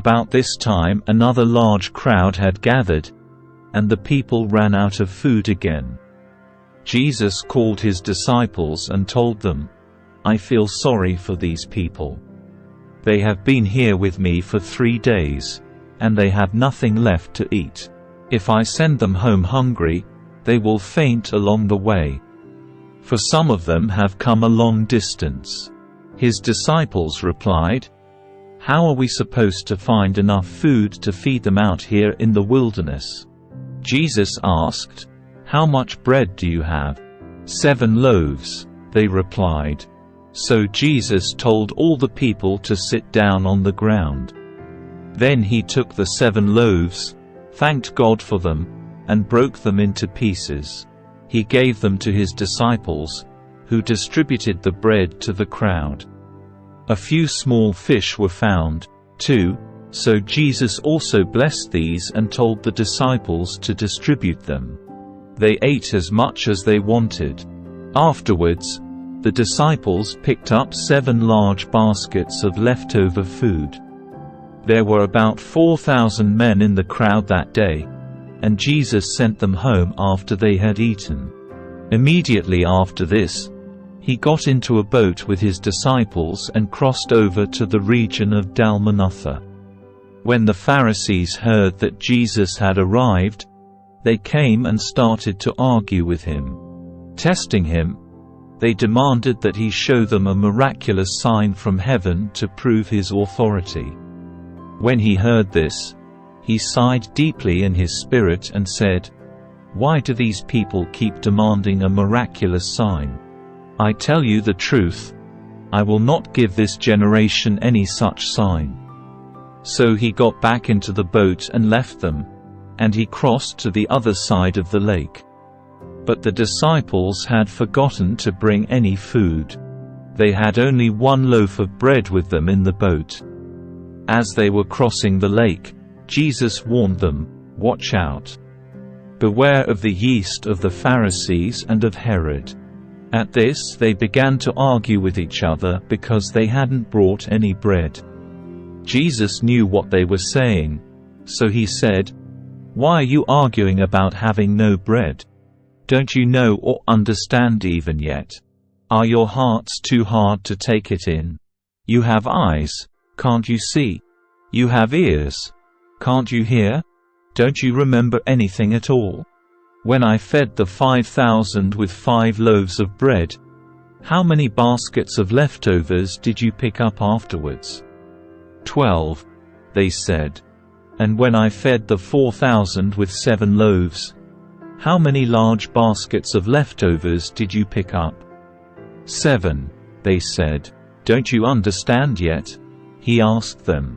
About this time another large crowd had gathered, and the people ran out of food again. Jesus called his disciples and told them, "I feel sorry for these people. They have been here with me for 3 days, and they have nothing left to eat. If I send them home hungry, they will faint along the way. For some of them have come a long distance." His disciples replied, "How are we supposed to find enough food to feed them out here in the wilderness?" Jesus asked, "How much bread do you have?" 7 loaves, they replied. So Jesus told all the people to sit down on the ground. Then he took the 7 loaves, thanked God for them, and broke them into pieces. He gave them to his disciples, who distributed the bread to the crowd. A few small fish were found, too, so Jesus also blessed these and told the disciples to distribute them. They ate as much as they wanted. Afterwards, the disciples picked up 7 large baskets of leftover food. There were about 4,000 men in the crowd that day, and Jesus sent them home after they had eaten. Immediately after this, he got into a boat with his disciples and crossed over to the region of 𝗕𝗏𝗯. When the Pharisees heard that Jesus had arrived, they came and started to argue with him. Testing him, they demanded that he show them a miraculous sign from heaven to prove his authority. When he heard this, he sighed deeply in his spirit and said, "Why do these people keep demanding a miraculous sign? I tell you the truth, I will not give this generation any such sign." So he got back into the boat and left them, and he crossed to the other side of the lake. But the disciples had forgotten to bring any food. They had only 1 loaf of bread with them in the boat. As they were crossing the lake, Jesus warned them, "Watch out. Beware of the yeast of the Pharisees and of Herod." At this they began to argue with each other because they hadn't brought any bread. Jesus knew what they were saying, so he said, "Why are you arguing about having no bread? Don't you know or understand even yet? Are your hearts too hard to take it in? You have eyes, can't you see? You have ears, can't you hear? Don't you remember anything at all? When I fed the 5,000 with 5 loaves of bread, how many baskets of leftovers did you pick up afterwards?" 12, they said. "And when I fed the 4,000 with 7 loaves, how many large baskets of leftovers did you pick up?" 7, they said. "Don't you understand yet?" He asked them,